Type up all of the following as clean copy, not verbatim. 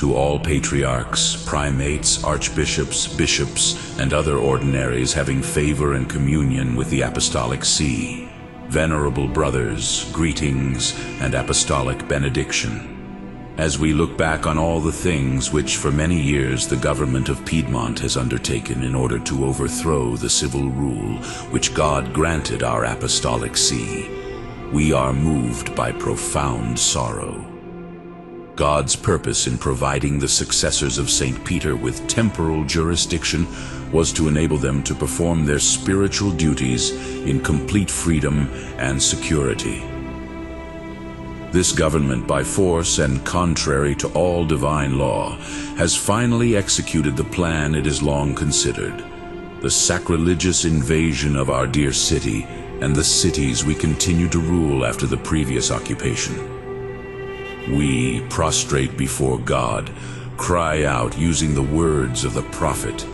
to all patriarchs, primates, archbishops, bishops, and other ordinaries having favor and communion with the Apostolic See. Venerable brothers, greetings and apostolic benediction. As we look back on all the things which for many years the government of Piedmont has undertaken in order to overthrow the civil rule which God granted our Apostolic See, we are moved by profound sorrow. God's purpose in providing the successors of St. Peter with temporal jurisdiction was to enable them to perform their spiritual duties in complete freedom and security. This government, by force and contrary to all divine law, has finally executed the plan it has long considered: the sacrilegious invasion of our dear city and the cities we continue to rule after the previous occupation. We, prostrate before God, cry out using the words of the prophet,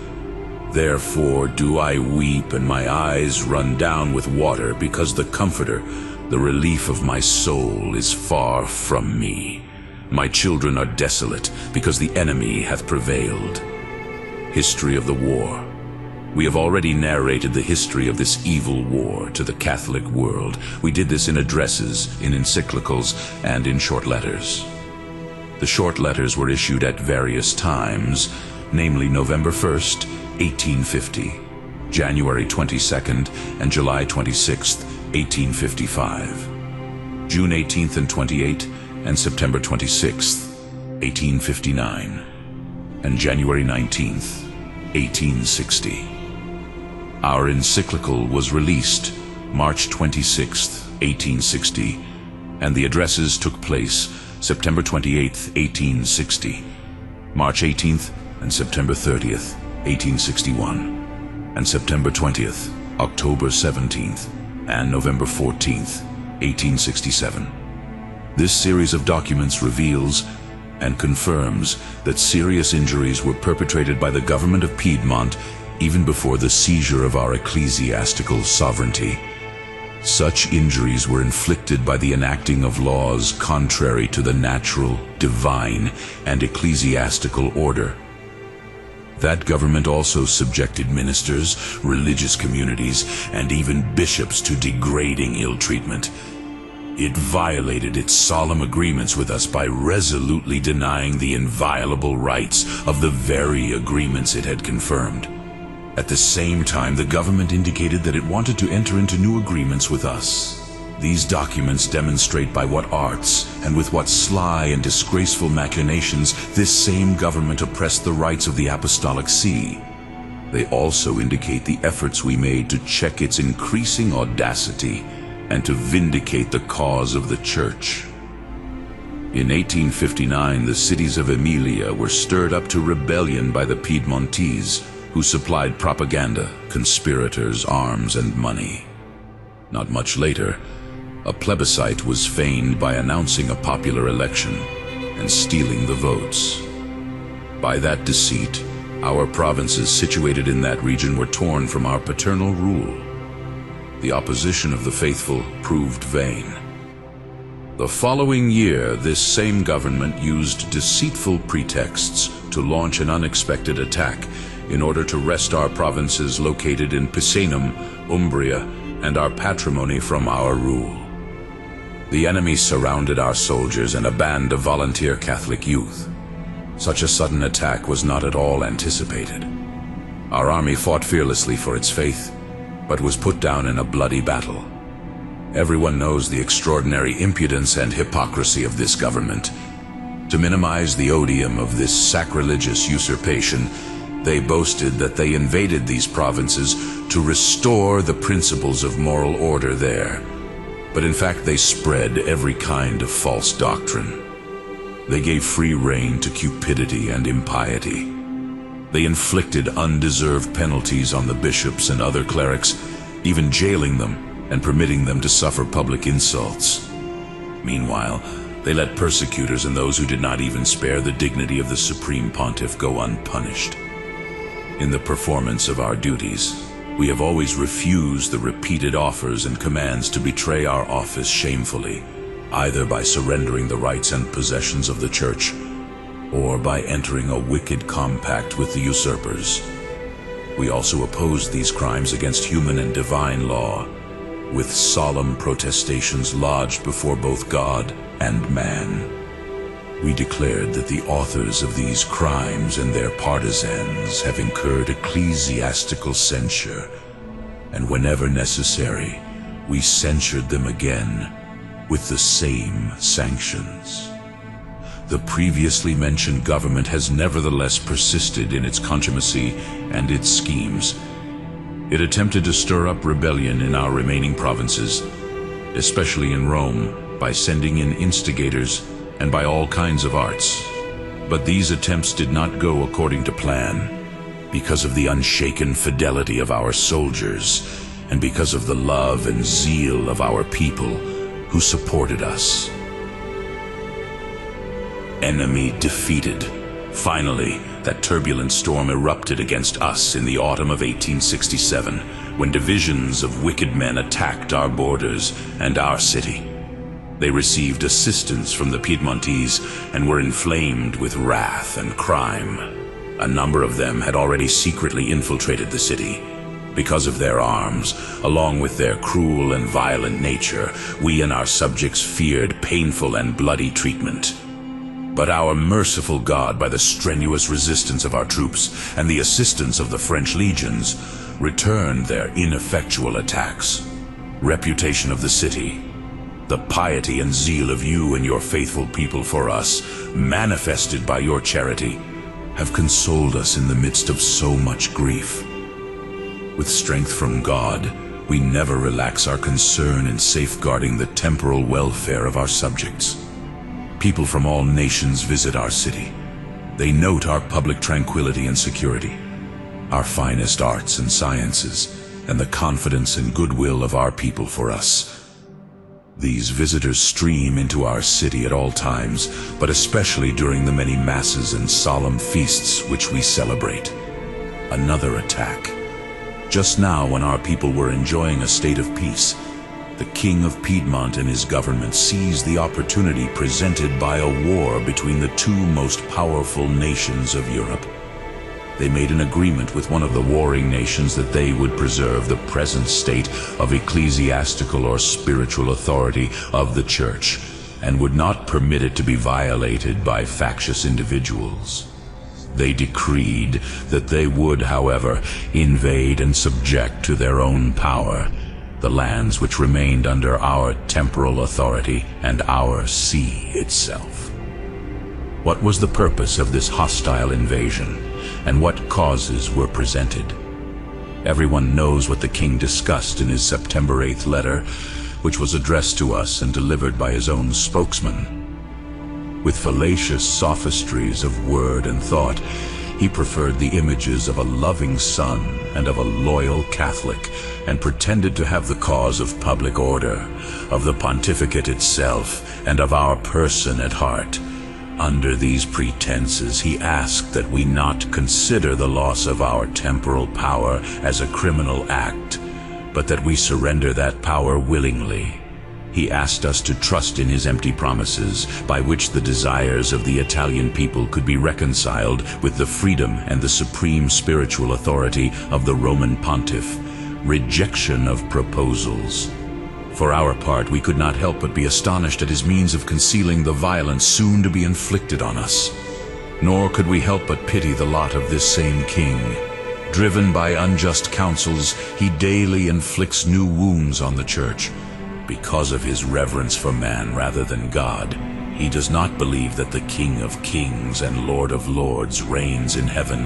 "Therefore do I weep and my eyes run down with water, because the Comforter, the relief of my soul, is far from me. My children are desolate, because the enemy hath prevailed." History of the war. We have already narrated the history of this evil war to the Catholic world. We did this in addresses, in encyclicals, and in short letters. The short letters were issued at various times, namely November 1st, 1850, January 22nd, and July 26th, 1855, June 18th and 28th, and September 26th, 1859, and January 19th, 1860. Our encyclical was released March 26, 1860, and the addresses took place September 28, 1860, March 18th and September 30th, 1861, and September 20th, October 17th, and November 14th, 1867. This series of documents reveals and confirms that serious injuries were perpetrated by the government of Piedmont even before the seizure of our ecclesiastical sovereignty. Such injuries were inflicted by the enacting of laws contrary to the natural, divine, and ecclesiastical order. That government also subjected ministers, religious communities, and even bishops to degrading ill-treatment. It violated its solemn agreements with us by resolutely denying the inviolable rights of the very agreements it had confirmed. At the same time, the government indicated that it wanted to enter into new agreements with us. These documents demonstrate by what arts and with what sly and disgraceful machinations this same government oppressed the rights of the Apostolic See. They also indicate the efforts we made to check its increasing audacity and to vindicate the cause of the Church. In 1859, the cities of Emilia were stirred up to rebellion by the Piedmontese, who supplied propaganda, conspirators, arms, and money. Not much later, a plebiscite was feigned by announcing a popular election and stealing the votes. By that deceit, our provinces situated in that region were torn from our paternal rule. The opposition of the faithful proved vain. The following year, this same government used deceitful pretexts to launch an unexpected attack in order to wrest our provinces located in Picenum, Umbria, and our patrimony from our rule. The enemy surrounded our soldiers and a band of volunteer Catholic youth. Such a sudden attack was not at all anticipated. Our army fought fearlessly for its faith, but was put down in a bloody battle. Everyone knows the extraordinary impudence and hypocrisy of this government. To minimize the odium of this sacrilegious usurpation, they boasted that they invaded these provinces to restore the principles of moral order there. But in fact, they spread every kind of false doctrine. They gave free rein to cupidity and impiety. They inflicted undeserved penalties on the bishops and other clerics, even jailing them and permitting them to suffer public insults. Meanwhile, they let persecutors and those who did not even spare the dignity of the Supreme Pontiff go unpunished. In the performance of our duties, we have always refused the repeated offers and commands to betray our office shamefully, either by surrendering the rights and possessions of the Church, or by entering a wicked compact with the usurpers. We also opposed these crimes against human and divine law, with solemn protestations lodged before both God and man. We declared that the authors of these crimes and their partisans have incurred ecclesiastical censure, and whenever necessary, we censured them again with the same sanctions. The previously mentioned government has nevertheless persisted in its contumacy and its schemes. It attempted to stir up rebellion in our remaining provinces, especially in Rome, by sending in instigators and by all kinds of arts. But these attempts did not go according to plan, because of the unshaken fidelity of our soldiers, and because of the love and zeal of our people who supported us. Enemy defeated. Finally, that turbulent storm erupted against us in the autumn of 1867, when divisions of wicked men attacked our borders and our city. They received assistance from the Piedmontese and were inflamed with wrath and crime. A number of them had already secretly infiltrated the city. Because of their arms, along with their cruel and violent nature, we and our subjects feared painful and bloody treatment. But our merciful God, by the strenuous resistance of our troops and the assistance of the French legions, returned their ineffectual attacks. Reputation of the city, the piety and zeal of you and your faithful people for us, manifested by your charity, have consoled us in the midst of so much grief. With strength from God, we never relax our concern in safeguarding the temporal welfare of our subjects. People from all nations visit our city. They note our public tranquility and security, our finest arts and sciences, and the confidence and goodwill of our people for us. These visitors stream into our city at all times, but especially during the many masses and solemn feasts which we celebrate. Another attack. Just now, when our people were enjoying a state of peace, the King of Piedmont and his government seized the opportunity presented by a war between the two most powerful nations of Europe. They made an agreement with one of the warring nations that they would preserve the present state of ecclesiastical or spiritual authority of the Church, and would not permit it to be violated by factious individuals. They decreed that they would, however, invade and subject to their own power the lands which remained under our temporal authority and our see itself. What was the purpose of this hostile invasion, and what causes were presented? Everyone knows what the king discussed in his September 8th letter, which was addressed to us and delivered by his own spokesman. With fallacious sophistries of word and thought, he preferred the images of a loving son and of a loyal Catholic, and pretended to have the cause of public order, of the pontificate itself, and of our person at heart. Under these pretenses, he asked that we not consider the loss of our temporal power as a criminal act, but that we surrender that power willingly. He asked us to trust in his empty promises, by which the desires of the Italian people could be reconciled with the freedom and the supreme spiritual authority of the Roman Pontiff. Rejection of proposals. For our part, we could not help but be astonished at his means of concealing the violence soon to be inflicted on us. Nor could we help but pity the lot of this same king. Driven by unjust counsels, he daily inflicts new wounds on the Church. Because of his reverence for man rather than God, he does not believe that the King of Kings and Lord of Lords reigns in heaven,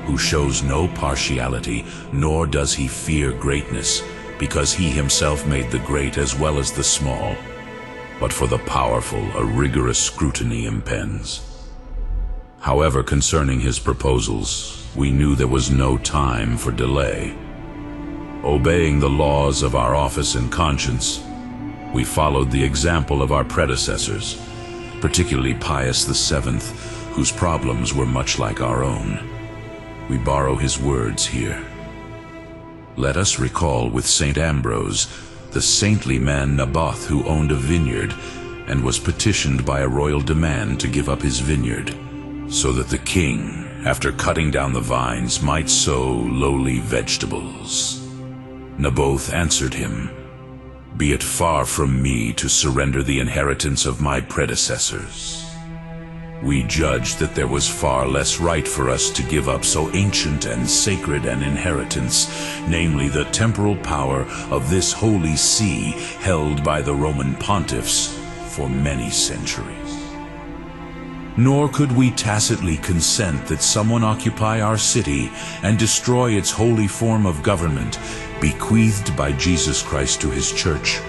who shows no partiality, nor does he fear greatness, because he himself made the great as well as the small. But for the powerful a rigorous scrutiny impends. However, concerning his proposals, we knew there was no time for delay. Obeying the laws of our office and conscience, we followed the example of our predecessors, particularly Pius VII, whose problems were much like our own. We borrow his words here. Let us recall with St. Ambrose the saintly man Naboth, who owned a vineyard and was petitioned by a royal demand to give up his vineyard. so that the king, after cutting down the vines, might sow lowly vegetables. Naboth answered him, "Be it far from me to surrender the inheritance of my predecessors. We judged that there was far less right for us to give up so ancient and sacred an inheritance, namely the temporal power of this holy see held by the Roman pontiffs for many centuries. Nor could we tacitly consent that someone occupy our city and destroy its holy form of government, bequeathed by Jesus Christ to his church,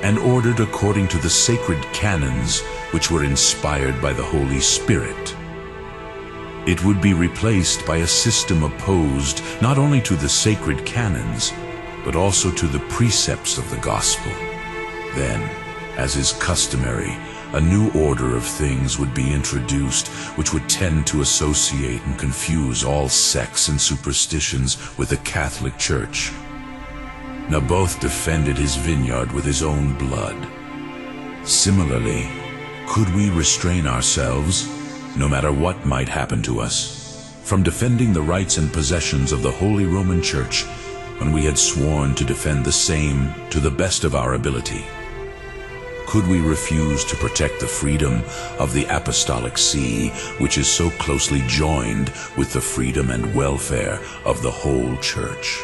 and ordered according to the sacred canons which were inspired by the Holy Spirit. It would be replaced by a system opposed not only to the sacred canons, but also to the precepts of the gospel. Then, as is customary, a new order of things would be introduced which would tend to associate and confuse all sects and superstitions with the Catholic Church. Naboth defended his vineyard with his own blood. Similarly, could we restrain ourselves, no matter what might happen to us, from defending the rights and possessions of the Holy Roman Church when we had sworn to defend the same to the best of our ability? Could we refuse to protect the freedom of the Apostolic See, which is so closely joined with the freedom and welfare of the whole Church?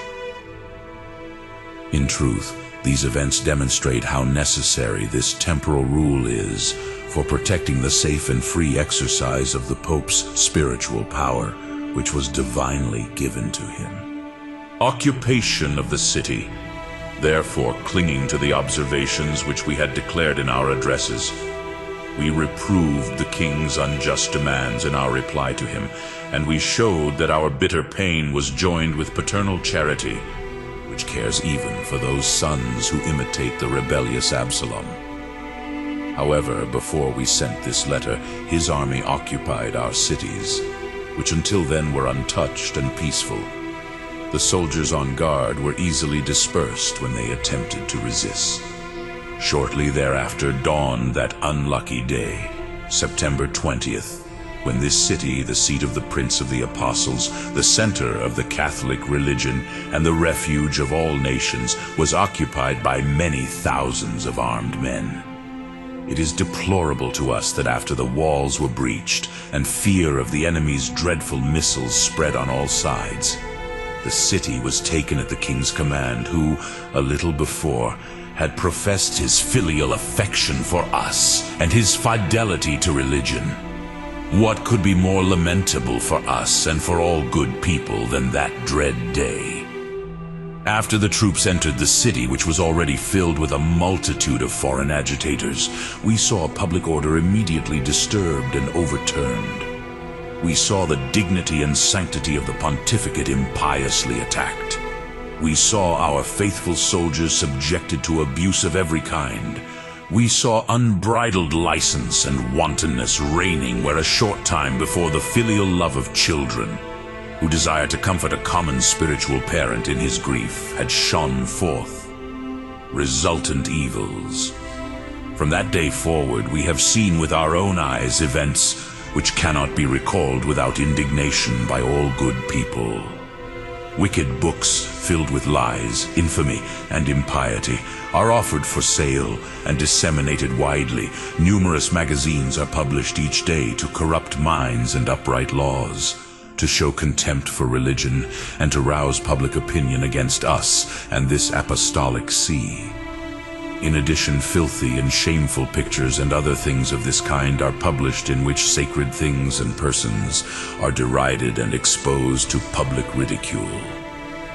In truth, these events demonstrate how necessary this temporal rule is for protecting the safe and free exercise of the Pope's spiritual power, which was divinely given to him. Occupation of the city. Therefore, clinging to the observations which we had declared in our addresses, we reproved the king's unjust demands in our reply to him, and we showed that our bitter pain was joined with paternal charity, which cares even for those sons who imitate the rebellious Absalom. However, before we sent this letter, his army occupied our cities, which until then were untouched and peaceful. The soldiers on guard were easily dispersed when they attempted to resist. Shortly thereafter dawned that unlucky day, September 20th, when this city, the seat of the Prince of the Apostles, the center of the Catholic religion, and the refuge of all nations, was occupied by many thousands of armed men. It is deplorable to us that after the walls were breached, and fear of the enemy's dreadful missiles spread on all sides, the city was taken at the king's command, who, a little before, had professed his filial affection for us and his fidelity to religion. What could be more lamentable for us and for all good people than that dread day? After the troops entered the city, which was already filled with a multitude of foreign agitators, we saw public order immediately disturbed and overturned. We saw the dignity and sanctity of the pontificate impiously attacked. We saw our faithful soldiers subjected to abuse of every kind. We saw unbridled license and wantonness reigning where a short time before the filial love of children, who desire to comfort a common spiritual parent in his grief, had shone forth. Resultant evils. From that day forward, we have seen with our own eyes events which cannot be recalled without indignation by all good people. Wicked books filled with lies, infamy, and impiety are offered for sale and disseminated widely. Numerous magazines are published each day to corrupt minds and upright laws, to show contempt for religion, and to rouse public opinion against us and this apostolic see. In addition, filthy and shameful pictures and other things of this kind are published, in which sacred things and persons are derided and exposed to public ridicule.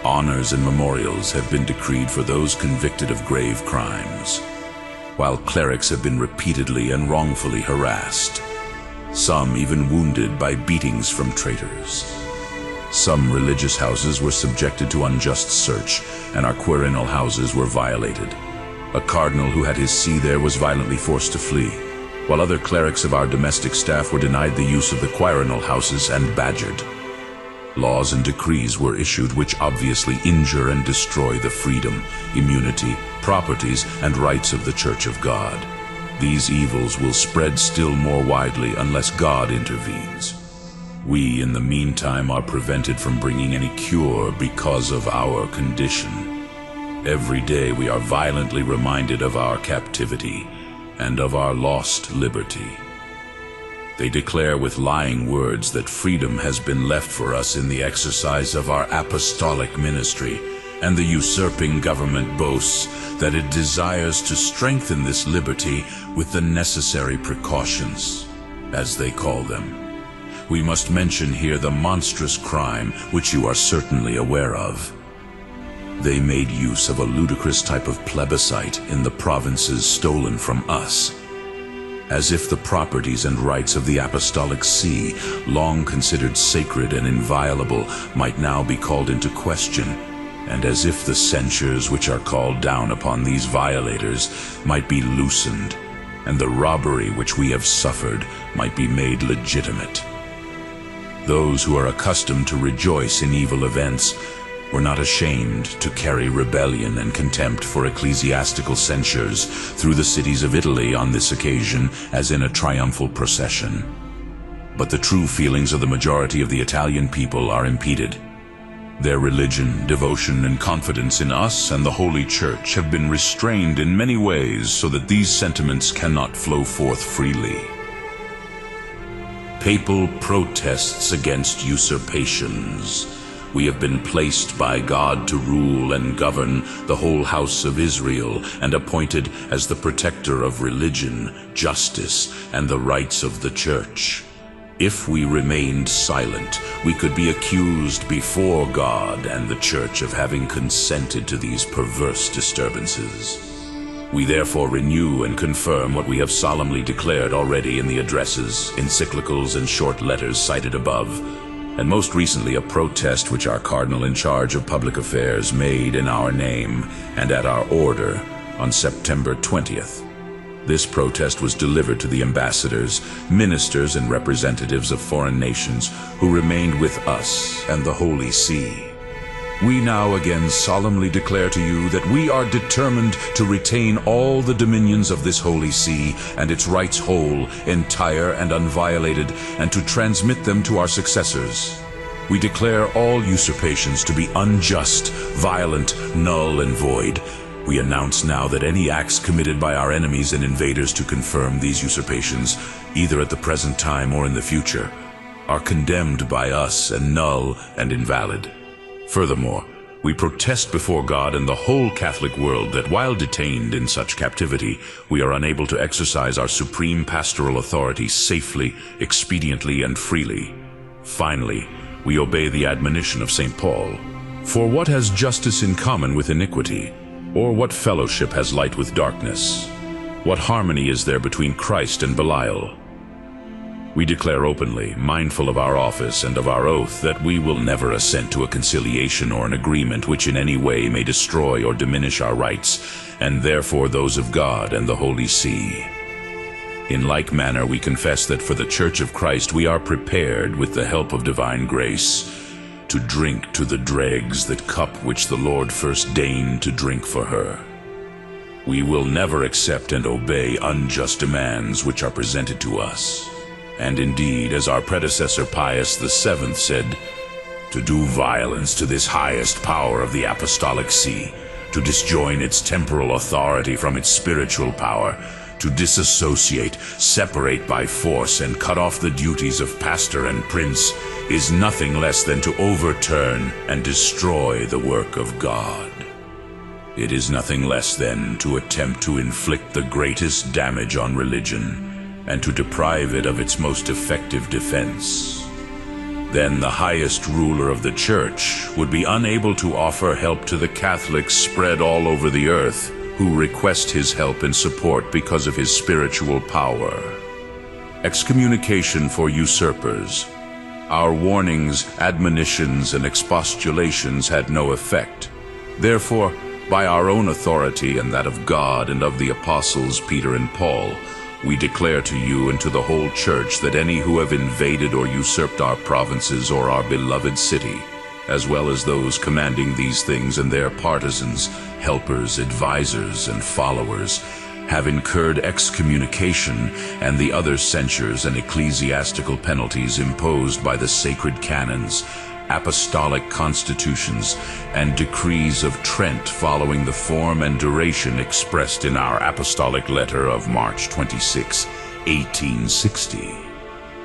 Honors and memorials have been decreed for those convicted of grave crimes, while clerics have been repeatedly and wrongfully harassed, some even wounded by beatings from traitors. Some religious houses were subjected to unjust search, and our quirinal houses were violated. A cardinal who had his see there was violently forced to flee, while other clerics of our domestic staff were denied the use of the quirinal houses and badgered. Laws and decrees were issued which obviously injure and destroy the freedom, immunity, properties, and rights of the Church of God. These evils will spread still more widely unless God intervenes. We, in the meantime, are prevented from bringing any cure because of our condition. Every day we are violently reminded of our captivity and of our lost liberty. They declare with lying words that freedom has been left for us in the exercise of our apostolic ministry, and the usurping government boasts that it desires to strengthen this liberty with the necessary precautions, as they call them. We must mention here the monstrous crime which you are certainly aware of. They made use of a ludicrous type of plebiscite in the provinces stolen from us, as if the properties and rights of the Apostolic See, long considered sacred and inviolable, might now be called into question, and as if the censures which are called down upon these violators might be loosened, and the robbery which we have suffered might be made legitimate. Those who are accustomed to rejoice in evil events were not ashamed to carry rebellion and contempt for ecclesiastical censures through the cities of Italy on this occasion as in a triumphal procession. But the true feelings of the majority of the Italian people are impeded. Their religion, devotion, and confidence in us and the Holy Church have been restrained in many ways so that these sentiments cannot flow forth freely. Papal protests against usurpations. We have been placed by God to rule and govern the whole house of Israel and appointed as the protector of religion, justice, and the rights of the Church. If we remained silent, we could be accused before God and the Church of having consented to these perverse disturbances. We therefore renew and confirm what we have solemnly declared already in the addresses, encyclicals, and short letters cited above, and most recently a protest which our Cardinal in charge of public affairs made in our name and at our order on September 20th. This protest was delivered to the ambassadors, ministers, and representatives of foreign nations who remained with us and the Holy See. We now again solemnly declare to you that we are determined to retain all the dominions of this Holy See and its rights whole, entire, and unviolated, and to transmit them to our successors. We declare all usurpations to be unjust, violent, null, and void. We announce now that any acts committed by our enemies and invaders to confirm these usurpations, either at the present time or in the future, are condemned by us and null and invalid. Furthermore, we protest before God and the whole Catholic world that while detained in such captivity, we are unable to exercise our supreme pastoral authority safely, expediently, and freely. Finally, we obey the admonition of St. Paul. For what has justice in common with iniquity? Or what fellowship has light with darkness? What harmony is there between Christ and Belial? We declare openly, mindful of our office and of our oath, that we will never assent to a conciliation or an agreement which in any way may destroy or diminish our rights, and therefore those of God and the Holy See. In like manner, we confess that for the Church of Christ we are prepared, with the help of divine grace, to drink to the dregs that cup which the Lord first deigned to drink for her. We will never accept and obey unjust demands which are presented to us. And indeed, as our predecessor Pius VII said, to do violence to this highest power of the Apostolic See, to disjoin its temporal authority from its spiritual power, to disassociate, separate by force, and cut off the duties of pastor and prince, is nothing less than to overturn and destroy the work of God. It is nothing less than to attempt to inflict the greatest damage on religion, and to deprive it of its most effective defense. Then the highest ruler of the Church would be unable to offer help to the Catholics spread all over the earth, who request his help and support because of his spiritual power. Excommunication for usurpers. Our warnings, admonitions, and expostulations had no effect. Therefore, by our own authority and that of God and of the apostles Peter and Paul, we declare to you and to the whole Church that any who have invaded or usurped our provinces or our beloved city, as well as those commanding these things and their partisans, helpers, advisors, and followers, have incurred excommunication and the other censures and ecclesiastical penalties imposed by the sacred canons, apostolic constitutions, and decrees of Trent following the form and duration expressed in our apostolic letter of March 26, 1860.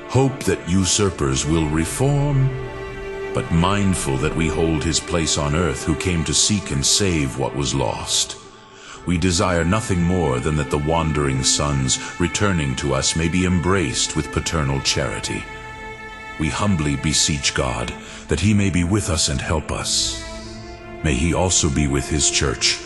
Hope that usurpers will reform, but mindful that we hold his place on earth who came to seek and save what was lost. We desire nothing more than that the wandering sons returning to us may be embraced with paternal charity. We humbly beseech God that he may be with us and help us. May he also be with his church,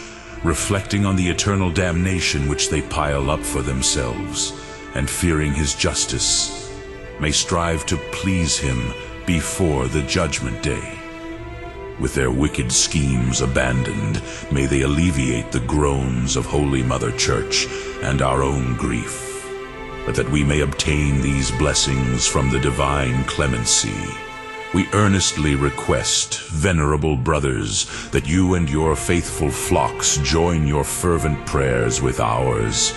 reflecting on the eternal damnation which they pile up for themselves, and fearing his justice, may strive to please him before the judgment day. With their wicked schemes abandoned, may they alleviate the groans of Holy Mother Church and our own grief, but that we may obtain these blessings from the divine clemency. We earnestly request, venerable brothers, that you and your faithful flocks join your fervent prayers with ours.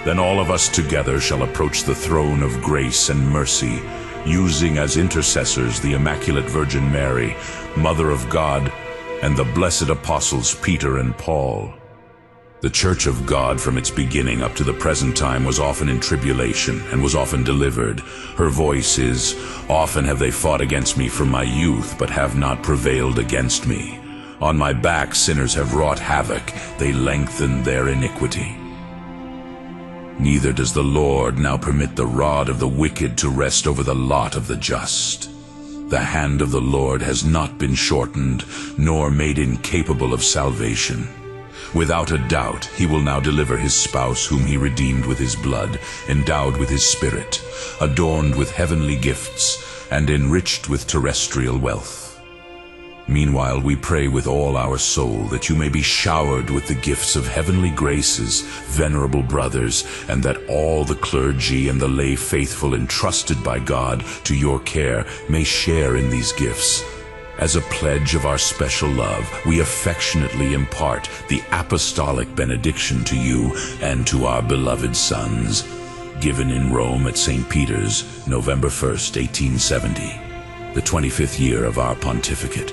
Then all of us together shall approach the throne of grace and mercy, using as intercessors the Immaculate Virgin Mary, Mother of God, and the blessed apostles Peter and Paul. The Church of God from its beginning up to the present time was often in tribulation and was often delivered. Her voice is, "Often have they fought against me from my youth, but have not prevailed against me. On my back sinners have wrought havoc, they lengthened their iniquity." Neither does the Lord now permit the rod of the wicked to rest over the lot of the just. The hand of the Lord has not been shortened, nor made incapable of salvation. Without a doubt, he will now deliver his spouse whom he redeemed with his blood, endowed with his Spirit, adorned with heavenly gifts, and enriched with terrestrial wealth. Meanwhile, we pray with all our soul that you may be showered with the gifts of heavenly graces, venerable brothers, and that all the clergy and the lay faithful entrusted by God to your care may share in these gifts. As a pledge of our special love, we affectionately impart the apostolic benediction to you and to our beloved sons, given in Rome at St. Peter's, November 1st, 1870, the 25th year of our pontificate.